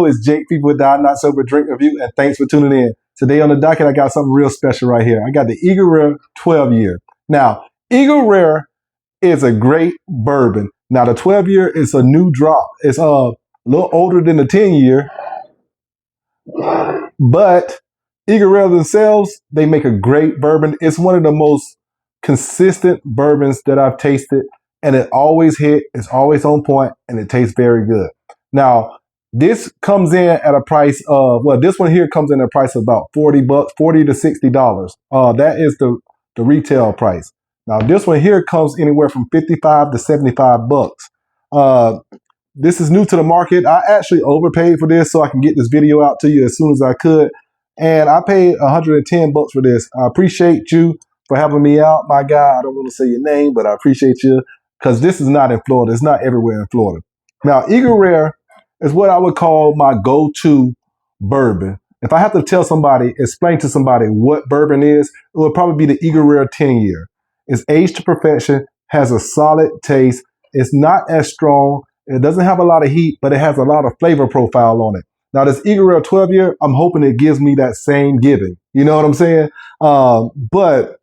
It's Jake Fever with the I'm Not Sober Drink Review, and thanks for tuning in. Today on the docket, I got something real special right here. I got the Eagle Rare 12 year. Now, Eagle Rare is a great bourbon. Now, the 12 year is a new drop. It's a little older than the 10 year, but Eagle Rare themselves, they make a great bourbon. It's one of the most consistent bourbons that I've tasted, and it always hit, it's always on point, and it tastes very good. Now, this comes in at a price of, well, this one here comes in at a price of about $40, $40 to $60. That is the retail price. Now, this one here comes anywhere from 55 to 75 bucks. This is new to the market. I actually overpaid for this so I can get this video out to you as soon as I could. And I paid 110 bucks for this. I appreciate you for helping me out, my guy. I don't want to say your name, but I appreciate you because this is not in Florida. It's not everywhere in Florida. Now, Eagle Rare is what I would call my go-to bourbon. If I have to tell somebody, explain to somebody what bourbon is, it would probably be the Eagle Rare 10 year. It's aged to perfection, has a solid taste. It's not as strong. It doesn't have a lot of heat, but it has a lot of flavor profile on it. Now, this Eagle Rare 12 year, I'm hoping it gives me that same giving. You know what I'm saying? But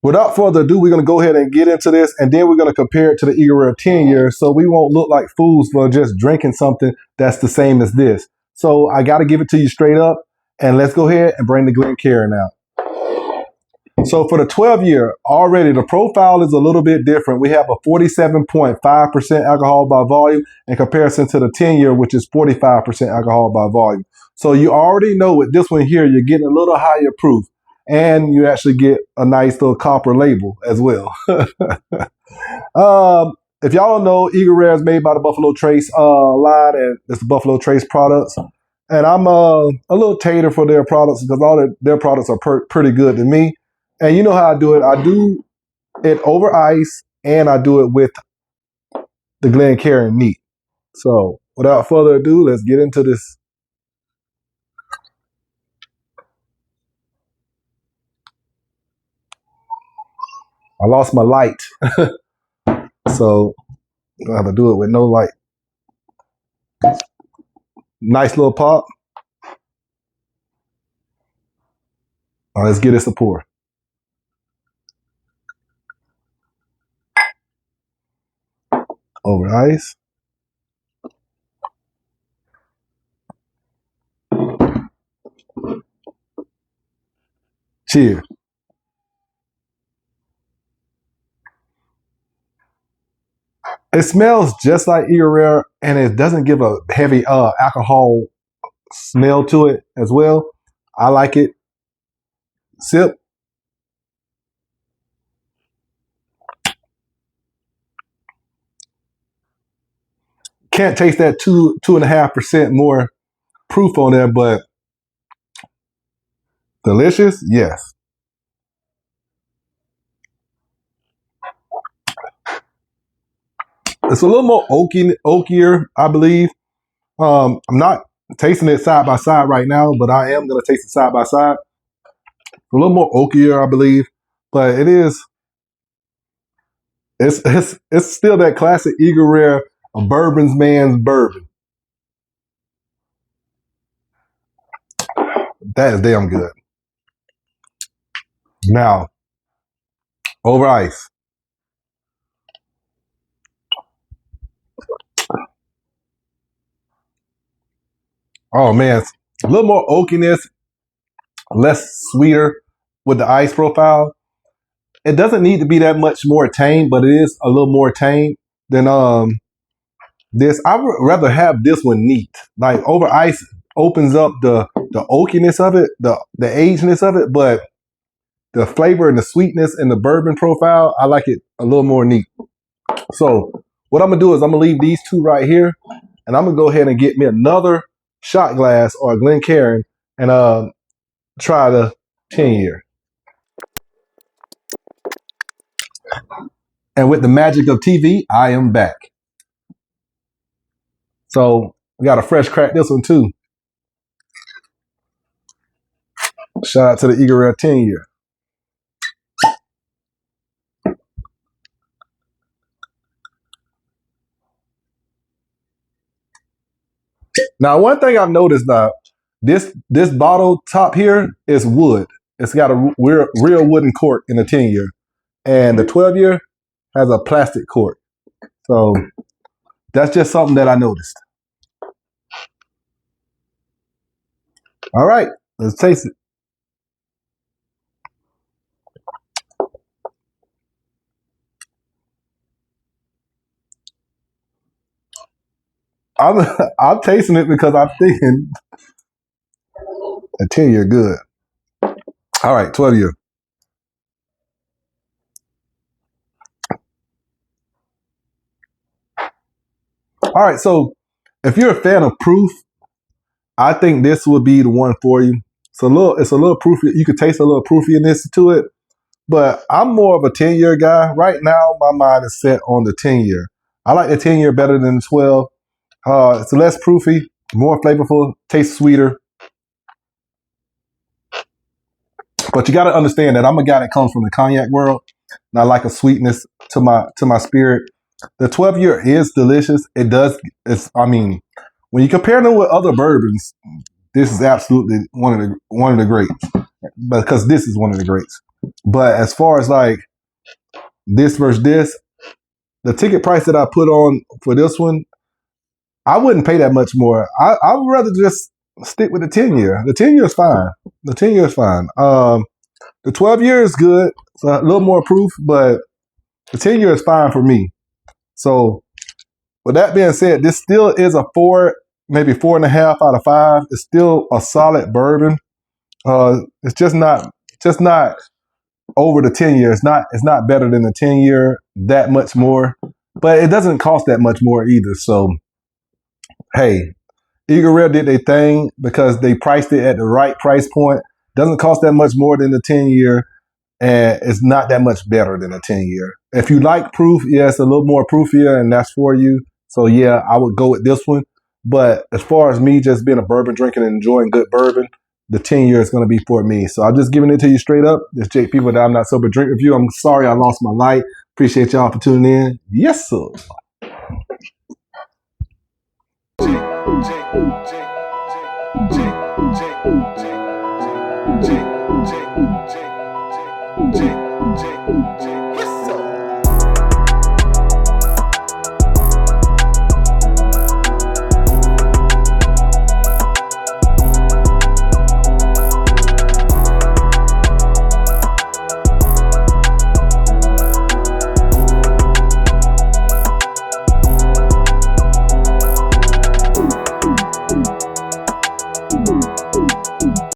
without further ado, we're going to go ahead and get into this, and then we're going to compare it to the Eagle Rare 10 year so we won't look like fools for just drinking something that's the same as this. So I got to give it to you straight up, and let's go ahead and bring the Glencairn out. So for the 12 year, already the profile is a little bit different. We have a 47.5% alcohol by volume in comparison to the 10 year, which is 45% alcohol by volume. So you already know with this one here, you're getting a little higher proof. And you actually get a nice little copper label as well. If y'all don't know, Eagle Rare is made by the Buffalo Trace line, and it's the Buffalo Trace products. And I'm a little tater for their products because all their products are pretty good to me. And you know how I do it. I do it over ice, and I do it with the Glencairn neat. So without further ado, let's get into this. I lost my light, so I'm gonna have to do it with no light. Nice little pop. All right, let's get this a pour. Over ice. Cheers. It smells just like Eagle Rare, and it doesn't give a heavy alcohol smell to it as well. I like it. Sip. Can't taste that 2.5% more proof on there, but delicious, yes. It's a little more oakier, I believe. I'm not tasting it side by side right now, but I am gonna taste it side by side. A little more oakier, I believe, but it is. It's still that classic Eagle Rare, a bourbon's man's bourbon. That is damn good. Now, over ice. Oh man, a little more oakiness, less sweeter with the ice profile. It doesn't need to be that much more tame, but it is a little more tame than this. I would rather have this one neat. Like over ice opens up the oakiness of it, the agedness of it, but the flavor and the sweetness and the bourbon profile, I like it a little more neat. So what I'm gonna do is I'm gonna leave these two right here, and I'm gonna go ahead and get me another shot glass or a Glencairn and try the 10 year. And with the magic of TV, I am back. So we got a fresh crack this one too. Shout out to the Eagle Rare 10 year. Now, one thing I've noticed now, this bottle top here is wood. It's got a real wooden cork in the 10-year, and the 12-year has a plastic cork. So that's just something that I noticed. All right, let's taste it. I'm I'm tasting it because I'm thinking a 10-year good. All right, 12-year. All right, so if you're a fan of proof, I think this would be the one for you. It's a little proofy. You could taste a little proofiness to it, but I'm more of a 10-year guy. Right now, my mind is set on the 10-year. I like the 10-year better than the 12. It's less proofy, more flavorful, tastes sweeter. But you got to understand that I'm a guy that comes from the cognac world, and I like a sweetness to my spirit. The 12-year is delicious. It does. It's. I mean, when you compare them with other bourbons, this is absolutely one of the greats. Because this is one of the greats. But as far as like this versus this, the ticket price that I put on for this one, I wouldn't pay that much more. I would rather just stick with the 10-year. The 10-year is fine. The 10-year is fine. The 12-year is good. It's a little more proof, but the 10-year is fine for me. So with that being said, this still is a 4, maybe 4.5 out of 5. It's still a solid bourbon. It's just not over the 10-year. It's not better than the 10-year that much more, but it doesn't cost that much more either. So hey, Eagle Rare did their thing because they priced it at the right price point. Doesn't cost that much more than the 10-year, and it's not that much better than a 10-year. If you like proof, yeah, it's a little more proofier, and that's for you. So yeah, I would go with this one. But as far as me just being a bourbon drinker and enjoying good bourbon, the 10-year is going to be for me. So I'm just giving it to you straight up. This Jake People That I'm Not Sober Drink Review. I'm sorry I lost my light. Appreciate y'all for tuning in. Yes, sir. Jake, Jake, Jake, Jake.